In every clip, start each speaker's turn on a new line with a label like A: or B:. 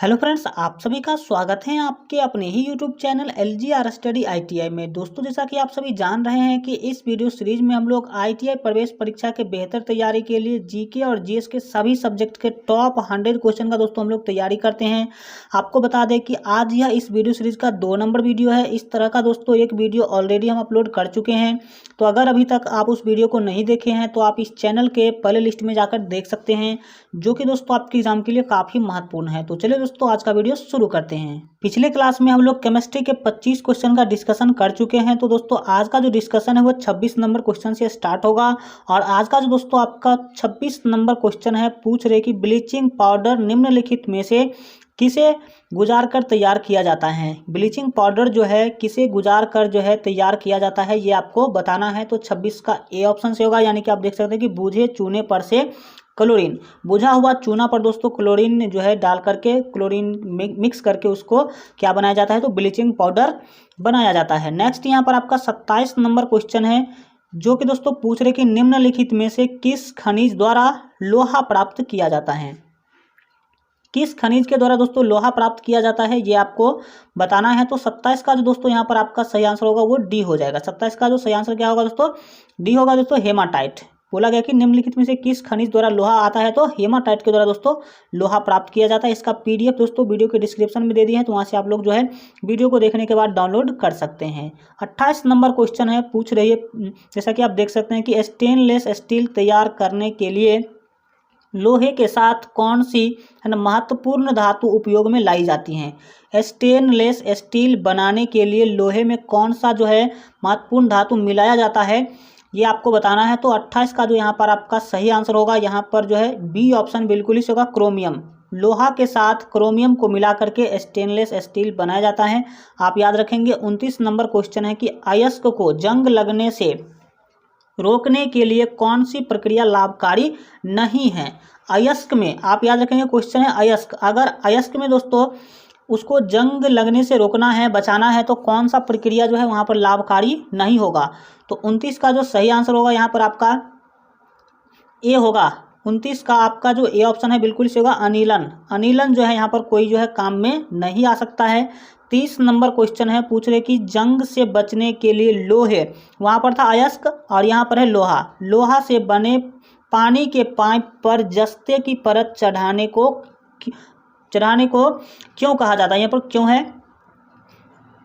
A: Hello friends, आप सभी का स्वागत है आपके अपने ही YouTube channel LGR study ITI में। दोस्तों, जैसा कि आप सभी जान रहे हैं कि इस वीडियो सीरीज में हम लोग ITI प्रवेश परीक्षा के बेहतर तैयारी के लिए जीके और जीएस के सभी सब्जेक्ट के टॉप 100 क्वेश्चन का दोस्तों हम लोग तैयारी करते हैं। आपको बता दें कि आज यह इस वीडियो सीरीज का 2 नंबर वीडियो है। इस तरह का दोस्तों एक वीडियो ऑलरेडी हम अपलोड कर चुके हैं, तो अगर अभी तक आप उस वीडियो को नहीं देखे हैं तो आप इस चैनल के प्ले लिस्ट में जाकर देख सकते हैं, जो कि दोस्तों आपके एग्जाम के लिए काफ़ी महत्वपूर्ण है। तो चलिए दोस्तों, आज का वीडियो शुरू करते हैं। पिछले क्लास में हम लोग केमिस्ट्री के 25 क्वेश्चन का डिस्कशन कर चुके हैं, तो दोस्तों आज का जो डिस्कशन है वो 26 नंबर क्वेश्चन से स्टार्ट होगा। और आज का जो दोस्तों आपका 26 नंबर क्वेश्चन है, पूछ रहे कि ब्लीचिंग पाउडर निम्नलिखित में से किसे गुजार कर तैयार किया जाता है। ब्लीचिंग पाउडर जो है किसे गुजार कर जो है तैयार किया जाता है, ये आपको बताना है। तो 26 का ए ऑप्शन से होगा, यानी कि आप देख सकते हैं कि बूझे चूने पर से क्लोरीन, बुझा हुआ चूना पर दोस्तों क्लोरीन जो है डाल करके, क्लोरीन मिक्स करके उसको क्या बनाया जाता है, तो ब्लीचिंग पाउडर बनाया जाता है। नेक्स्ट यहाँ पर आपका 27 नंबर क्वेश्चन है, जो कि दोस्तों पूछ रहे कि निम्नलिखित में से किस खनिज द्वारा लोहा प्राप्त किया जाता है। किस खनिज के द्वारा दोस्तों लोहा प्राप्त किया जाता है, ये आपको बताना है। तो 27 का जो दोस्तों यहाँ पर आपका सही आंसर होगा वो डी हो जाएगा। 27 का जो सही आंसर क्या होगा दोस्तों, डी होगा दोस्तों, हेमाटाइट। बोला गया कि निम्नलिखित में से किस खनिज द्वारा लोहा आता है, तो हेमाटाइट के द्वारा दोस्तों लोहा प्राप्त किया जाता है। इसका पीडीएफ दोस्तों वीडियो के डिस्क्रिप्शन में दे दिए हैं, तो वहाँ से आप लोग जो है वीडियो को देखने के बाद डाउनलोड कर सकते हैं। 28 नंबर क्वेश्चन है, पूछ रही है, जैसा कि आप देख सकते हैं कि स्टेनलेस स्टील तैयार करने के लिए लोहे के साथ कौन सी है ना महत्वपूर्ण धातु उपयोग में लाई जाती हैं। स्टेनलेस स्टील बनाने के लिए लोहे में कौन सा जो है महत्वपूर्ण धातु मिलाया जाता है, ये आपको बताना है। तो 28 का जो यहाँ पर आपका सही आंसर होगा, यहाँ पर जो है बी ऑप्शन बिल्कुल ही होगा, क्रोमियम। लोहा के साथ क्रोमियम को मिला करके स्टेनलेस स्टील बनाया जाता है, आप याद रखेंगे। 29 नंबर क्वेश्चन है कि अयस्क को जंग लगने से रोकने के लिए कौन सी प्रक्रिया लाभकारी नहीं है। अयस्क में आप याद रखेंगे, क्वेश्चन है अयस्क। अगर अयस्क में दोस्तों उसको जंग लगने से रोकना है, बचाना है, तो कौन सा प्रक्रिया जो है वहाँ पर लाभकारी नहीं होगा। तो 29 का जो सही आंसर होगा यहाँ पर आपका ए होगा। 29 का आपका जो ए ऑप्शन है बिल्कुल से होगा, अनिलन। अनिलन जो है यहाँ पर कोई जो है काम में नहीं आ सकता है। 30 नंबर क्वेश्चन है, पूछ रहे कि जंग से बचने के लिए लोहे, वहाँ पर था अयस्क और यहाँ पर है लोहा। लोहा से बने पानी के पाइप पर जस्ते की परत चढ़ाने को क्यों कहा जाता है। यहाँ पर क्यों है,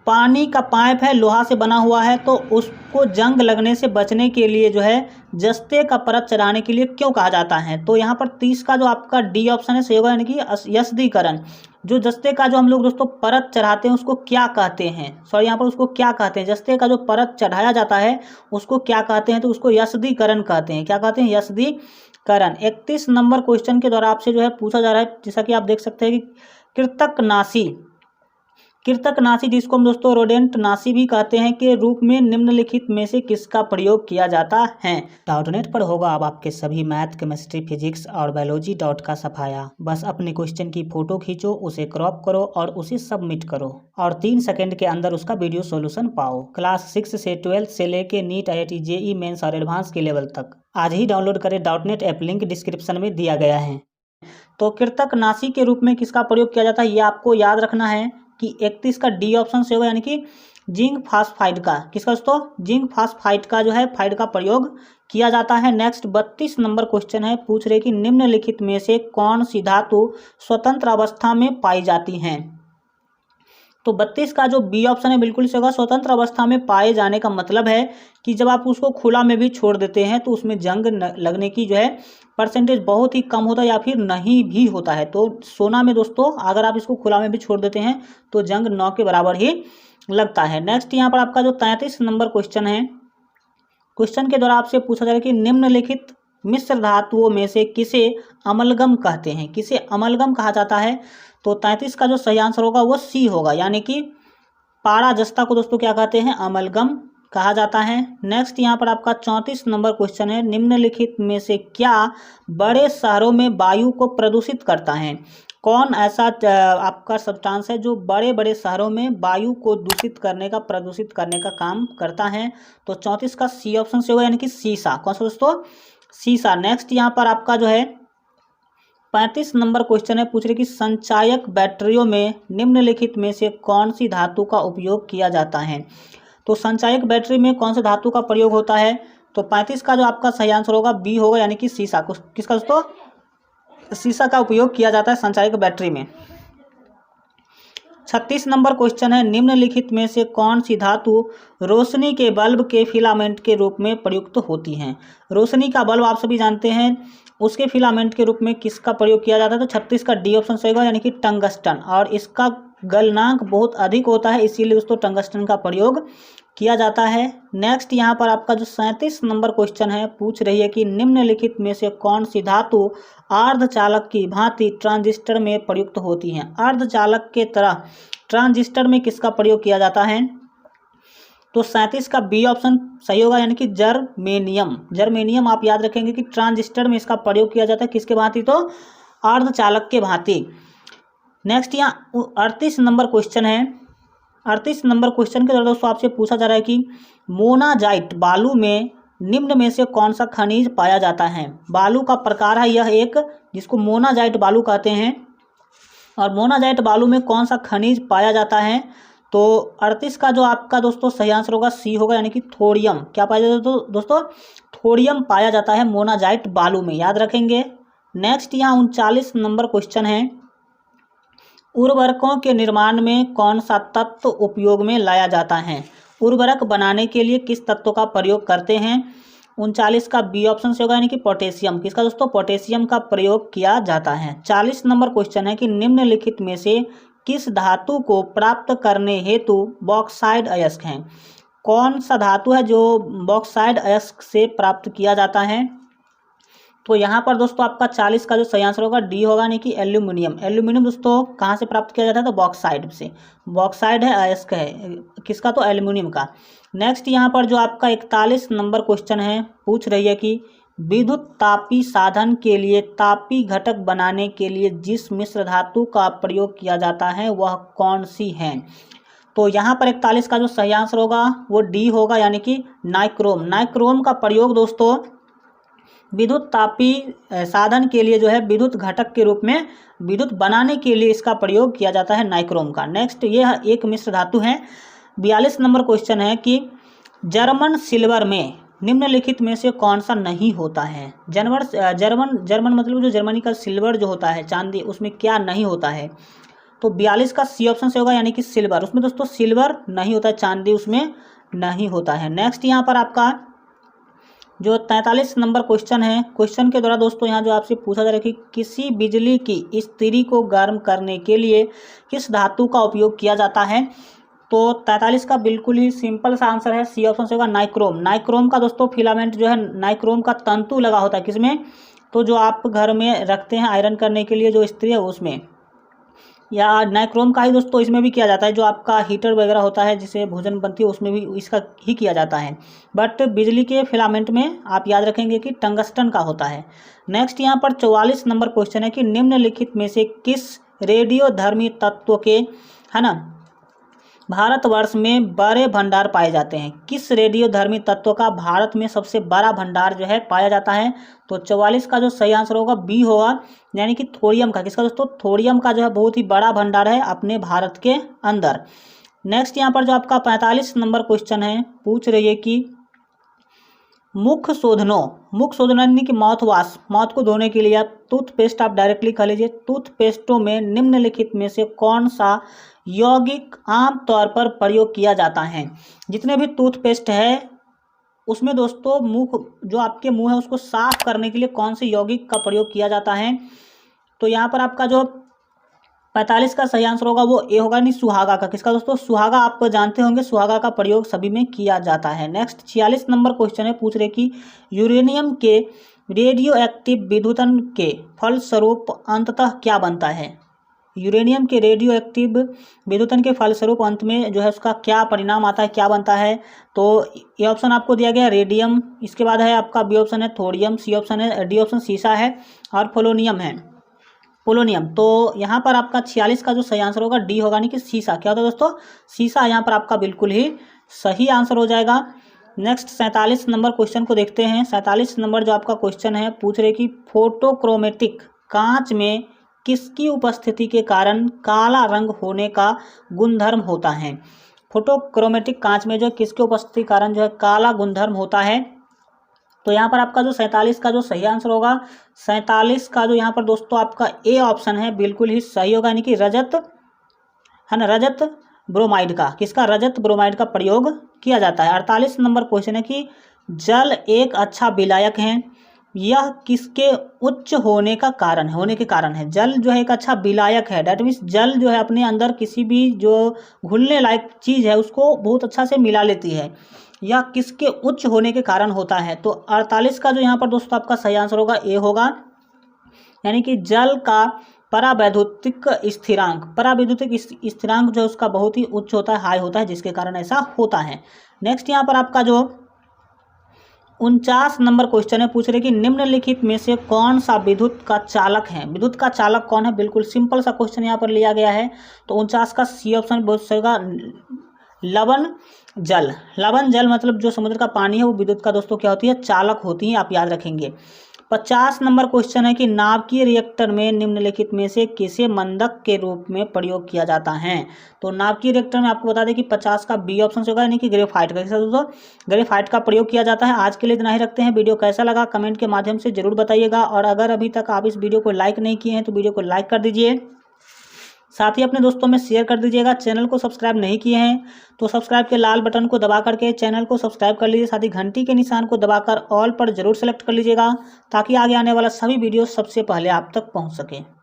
A: पानी का पाइप है, लोहा से बना हुआ है, तो उसको जंग लगने से बचने के लिए जो है जस्ते का परत चढ़ाने के लिए क्यों कहा जाता है। तो यहाँ पर 30 का जो आपका डी ऑप्शन है सही होगा, यानी कि यस्दीकरण। जो जस्ते का जो हम लोग दोस्तों परत चढ़ाते हैं उसको क्या कहते हैं, सॉरी यहाँ पर उसको क्या कहते हैं, जस्ते का जो परत चढ़ाया जाता है उसको क्या कहते हैं, तो उसको यस्दीकरण कहते हैं। क्या कहते हैं, यस्दीकरण। 31 नंबर क्वेश्चन के द्वारा आपसे जो है पूछा जा रहा है, जैसा कि आप देख सकते हैं कि कृतकनाशी, जिसको हम दोस्तों रोडेंटनाशी भी कहते हैं, के रूप में निम्नलिखित में से किसका प्रयोग किया जाता है। डाउटनेट पर होगा अब आपके सभी मैथ, केमिस्ट्री, फिजिक्स और बायोलॉजी डाउट का सफाया। बस अपने क्वेश्चन की फोटो खींचो, उसे क्रॉप करो और उसे सबमिट करो, और 3 सेकंड के अंदर उसका वीडियो सोल्यूशन पाओ। क्लास 6 से 12 से लेके नीट, IIT, JEE मेंस और एडवांस के लेवल तक आज ही डाउनलोड करें। डाउटनेट ऐप लिंक डिस्क्रिप्शन में दिया गया है। तो कृतकनाशी के रूप में किसका प्रयोग किया जाता है, ये आपको याद रखना है कि 31 का डी ऑप्शन से होगा, यानी कि जिंक फास्फाइड का। किसका दोस्तों, जिंक फास्फाइड का जो है फाइड का प्रयोग किया जाता है। नेक्स्ट 32 नंबर क्वेश्चन है, पूछ रहे कि निम्नलिखित में से कौन सी धातु स्वतंत्र अवस्था में पाई जाती हैं। तो 32 का जो बी ऑप्शन है बिल्कुल से होगा, स्वतंत्र अवस्था में पाए जाने का मतलब है कि जब आप उसको खुला में भी छोड़ देते हैं तो उसमें जंग लगने की जो है परसेंटेज बहुत ही कम होता है या फिर नहीं भी होता है। तो सोना में दोस्तों अगर आप इसको खुला में भी छोड़ देते हैं तो जंग 9 के बराबर ही लगता है। नेक्स्ट यहाँ पर आपका जो 33 नंबर क्वेश्चन है, क्वेश्चन के द्वारा आपसे पूछा जाएगा कि निम्नलिखित मिश्र धातुओं में से किसे अमलगम कहते हैं, किसे अमलगम कहा जाता है। तो 33 का जो सही आंसर होगा वो सी होगा, यानी कि पारा जस्ता को दोस्तों क्या कहते हैं, अमलगम कहा जाता है। नेक्स्ट यहाँ पर आपका 34 नंबर क्वेश्चन है, निम्नलिखित में से क्या बड़े शहरों में वायु को प्रदूषित करता है। कौन ऐसा आपका सब्सटेंस है जो बड़े बड़े शहरों में वायु को प्रदूषित करने का काम करता है। तो 34 का सी ऑप्शन से होगा, यानी कि सीसा। कौन सा दोस्तों, सीसा। नेक्स्ट यहाँ पर आपका जो है 35 नंबर क्वेश्चन है, पूछ रहे कि संचायक बैटरियों में निम्नलिखित में से कौन सी धातु का उपयोग किया जाता है। तो संचायक बैटरी में कौन सी धातु का प्रयोग होता है। तो 35 का जो आपका सही आंसर होगा बी होगा, यानी कि सीसा। किसका दोस्तों, सीसा का उपयोग किया जाता है संचायक बैटरी में। 36 नंबर क्वेश्चन है, निम्नलिखित में से कौन सी धातु रोशनी के बल्ब के फिलामेंट के रूप में प्रयुक्त होती हैं। रोशनी का बल्ब आप सभी जानते हैं, उसके फिलामेंट के रूप में किसका प्रयोग किया जाता है। तो 36 का डी ऑप्शन सही होगा, यानी कि टंगस्टन। और इसका गलनांक बहुत अधिक होता है, इसीलिए दोस्तों टंगस्टन का प्रयोग किया जाता है। नेक्स्ट यहाँ पर आपका जो 37 नंबर क्वेश्चन है, पूछ रही है कि निम्नलिखित में से कौन सी धातु अर्धचालक की भांति ट्रांजिस्टर में प्रयुक्त होती है। अर्धचालक के तरह ट्रांजिस्टर में किसका प्रयोग किया जाता है। तो 37 का बी ऑप्शन सही होगा, यानी कि जर्मेनियम। जर्मेनियम आप याद रखेंगे कि ट्रांजिस्टर में इसका प्रयोग किया जाता है, किसके भांति, तो अर्धचालक के भांति। नेक्स्ट यहाँ 38 नंबर क्वेश्चन है। 38 नंबर क्वेश्चन के द्वारा दोस्तों आपसे पूछा जा रहा है कि मोनाजाइट बालू में निम्न में से कौन सा खनिज पाया जाता है। बालू का प्रकार है यह एक, जिसको मोनाजाइट बालू कहते हैं। और मोनाजाइट बालू में कौन सा खनिज पाया जाता है। तो 38 का जो आपका दोस्तों सही आंसर होगा सी होगा, यानी कि थोरियम। क्या पाया जाता है दोस्तों, थोरियम पाया जाता है मोनाजाइट बालू में, याद रखेंगे। नेक्स्ट यहाँ 39 नंबर क्वेश्चन है, उर्वरकों के निर्माण में कौन सा तत्व उपयोग में लाया जाता है। उर्वरक बनाने के लिए किस तत्व का प्रयोग करते हैं। 39 का बी ऑप्शन से होगा, यानी कि पोटेशियम। किसका दोस्तों, पोटेशियम का प्रयोग किया जाता है। 40 नंबर क्वेश्चन है कि निम्नलिखित में से किस धातु को प्राप्त करने हेतु बॉक्साइड अयस्क हैं। कौन सा धातु है जो बॉक्साइड अयस्क से प्राप्त किया जाता है। तो यहाँ पर दोस्तों आपका 40 का जो सही आंसर होगा डी होगा, यानी कि एल्यूमिनियम। एल्यूमिनियम दोस्तों कहाँ से प्राप्त किया जाता है, तो बॉक्साइड से। बॉक्साइड है, अयस्क है किसका, तो एल्यूमिनियम का। नेक्स्ट यहाँ पर जो आपका 41 नंबर क्वेश्चन है, पूछ रही है कि विद्युत तापी साधन के लिए तापी घटक बनाने के लिए जिस मिश्र धातु का प्रयोग किया जाता है वह कौन सी है। तो यहाँ पर 41 का जो सही आंसर होगा वो डी होगा, यानी कि नाइक्रोम। नाइक्रोम का प्रयोग दोस्तों विद्युत तापी साधन के लिए जो है विद्युत घटक के रूप में विद्युत बनाने के लिए इसका प्रयोग किया जाता है नाइक्रोम का। नेक्स्ट ये एक मिश्र धातु है। 42 नंबर क्वेश्चन है कि जर्मन सिल्वर में निम्नलिखित में से कौन सा नहीं होता है। जर्मन मतलब जो जर्मनी का सिल्वर जो होता है चांदी, उसमें क्या नहीं होता है। तो 42 का सी ऑप्शन से होगा, यानी कि सिल्वर। उसमें दोस्तों सिल्वर नहीं होता है, चांदी उसमें नहीं होता है। नेक्स्ट यहाँ पर आपका जो 43 नंबर क्वेश्चन है, क्वेश्चन के द्वारा दोस्तों यहाँ जो आपसे पूछा जा रहा है कि किसी बिजली की स्त्री को गर्म करने के लिए किस धातु का उपयोग किया जाता है। तो 43 का बिल्कुल ही सिंपल सा आंसर है, सी ऑप्शन से होगा नाइक्रोम। नाइक्रोम का दोस्तों फिलामेंट जो है, नाइक्रोम का तंतु लगा होता है किसमें, तो जो आप घर में रखते हैं आयरन करने के लिए जो स्त्री है उसमें, या नाइक्रोम का ही दोस्तों इसमें भी किया जाता है। जो आपका हीटर वगैरह होता है जिसे भोजन बनती है उसमें भी इसका ही किया जाता है। बट बिजली के फिलामेंट में आप याद रखेंगे कि टंगस्टन का होता है। नेक्स्ट यहाँ पर 44 नंबर क्वेश्चन है कि निम्नलिखित में से किस रेडियोधर्मी तत्व के, है ना, भारतवर्ष में बड़े भंडार पाए जाते हैं। किस रेडियोधर्मी तत्व का भारत में सबसे बड़ा भंडार जो है पाया जाता है। तो 44 का जो सही आंसर होगा बी होगा, यानी कि थोरियम का। किसका दोस्तों, थोरियम का जो है बहुत ही बड़ा भंडार है अपने भारत के अंदर। नेक्स्ट यहाँ पर जो आपका 45 नंबर क्वेश्चन है, पूछ रही है कि मुख शोधनों यानी कि माउथ वॉश, माउथ को धोने के लिए आप टूथपेस्ट आप डायरेक्टली खा लीजिए। टूथपेस्टों में निम्नलिखित में से कौन सा यौगिक आम तौर पर प्रयोग किया जाता है। जितने भी टूथपेस्ट है उसमें दोस्तों मुंह, जो आपके मुंह है उसको साफ करने के लिए कौन से यौगिक का प्रयोग किया जाता है। तो यहाँ पर आपका जो 45 का सही आंसर होगा वो ए होगा, नहीं सुहागा का। किसका दोस्तों, सुहागा। आप जानते होंगे सुहागा का प्रयोग सभी में किया जाता है। नेक्स्ट 46 नंबर क्वेश्चन है, पूछ रहे कि यूरेनियम के रेडियो एक्टिव विद्युतन के फलस्वरूप अंततः क्या बनता है। यूरेनियम के रेडियो एक्टिव विद्युतन के फलस्वरूप अंत में जो है उसका क्या परिणाम आता है, क्या बनता है। तो ये ऑप्शन आपको दिया गया रेडियम, इसके बाद है आपका बी ऑप्शन है थोरियम, सी ऑप्शन है, डी ऑप्शन सीसा है, और पोलोनियम है, पोलोनियम। तो यहाँ पर आपका 46 का जो सही आंसर होगा डी होगा, नहीं कि सीसा। क्या होता है दोस्तों, सीसा यहाँ पर आपका बिल्कुल ही सही आंसर हो जाएगा। नेक्स्ट 47 नंबर क्वेश्चन को देखते हैं। 47 नंबर जो आपका क्वेश्चन है, पूछ रहे कि फोटोक्रोमेटिक कांच में किसकी उपस्थिति के कारण काला रंग होने का गुणधर्म होता है? फोटोक्रोमेटिक कांच में जो किसके उपस्थिति के कारण जो है काला गुणधर्म होता है? तो यहाँ पर आपका जो 47 का जो सही आंसर होगा, 47 का जो यहाँ पर दोस्तों आपका ए ऑप्शन है बिल्कुल ही सही होगा, यानी कि रजत है ना, रजत ब्रोमाइड का, किसका, रजत ब्रोमाइड का प्रयोग किया जाता है। 48 नंबर क्वेश्चन है कि जल एक अच्छा विलायक है, यह किसके उच्च होने के कारण है। जल जो है एक अच्छा विलायक है, डेट मीन्स जल जो है अपने अंदर किसी भी जो घुलने लायक चीज़ है उसको बहुत अच्छा से मिला लेती है। यह किसके उच्च होने के कारण होता है? तो 48 का जो यहाँ पर दोस्तों आपका सही आंसर होगा ए होगा, यानी कि जल का परावैद्युतिक स्थिरांक जो उसका बहुत ही उच्च होता है, हाई होता है, जिसके कारण ऐसा होता है। नेक्स्ट यहाँ पर आपका जो 49 नंबर क्वेश्चन है, पूछ रहे कि निम्नलिखित में से कौन सा विद्युत का चालक है? विद्युत का चालक कौन है? बिल्कुल सिंपल सा क्वेश्चन यहाँ पर लिया गया है। तो 49 का सी ऑप्शन बहुत सही होगा, लवण जल। लवण जल मतलब जो समुद्र का पानी है वो विद्युत का दोस्तों क्या होती है? चालक होती है, आप याद रखेंगे। 50 नंबर क्वेश्चन है कि नाभिकीय रिएक्टर में निम्नलिखित में से किसे मंदक के रूप में प्रयोग किया जाता है? तो नाभिकीय रिएक्टर में आपको बता दें कि 50 का बी ऑप्शन होगा, यानी कि ग्रेफाइट का। दोस्तों ग्रेफाइट का प्रयोग किया जाता है। आज के लिए इतना ही रखते हैं। वीडियो कैसा लगा कमेंट के माध्यम से जरूर बताइएगा, और अगर अभी तक आप इस वीडियो को लाइक नहीं किए हैं तो वीडियो को लाइक कर दीजिए, साथ ही अपने दोस्तों में शेयर कर दीजिएगा। चैनल को सब्सक्राइब नहीं किए हैं तो सब्सक्राइब के लाल बटन को दबा करके चैनल को सब्सक्राइब कर लीजिए, साथ ही घंटी के निशान को दबाकर ऑल पर जरूर सेलेक्ट कर लीजिएगा, ताकि आगे आने वाला सभी वीडियो सबसे पहले आप तक पहुंच सके।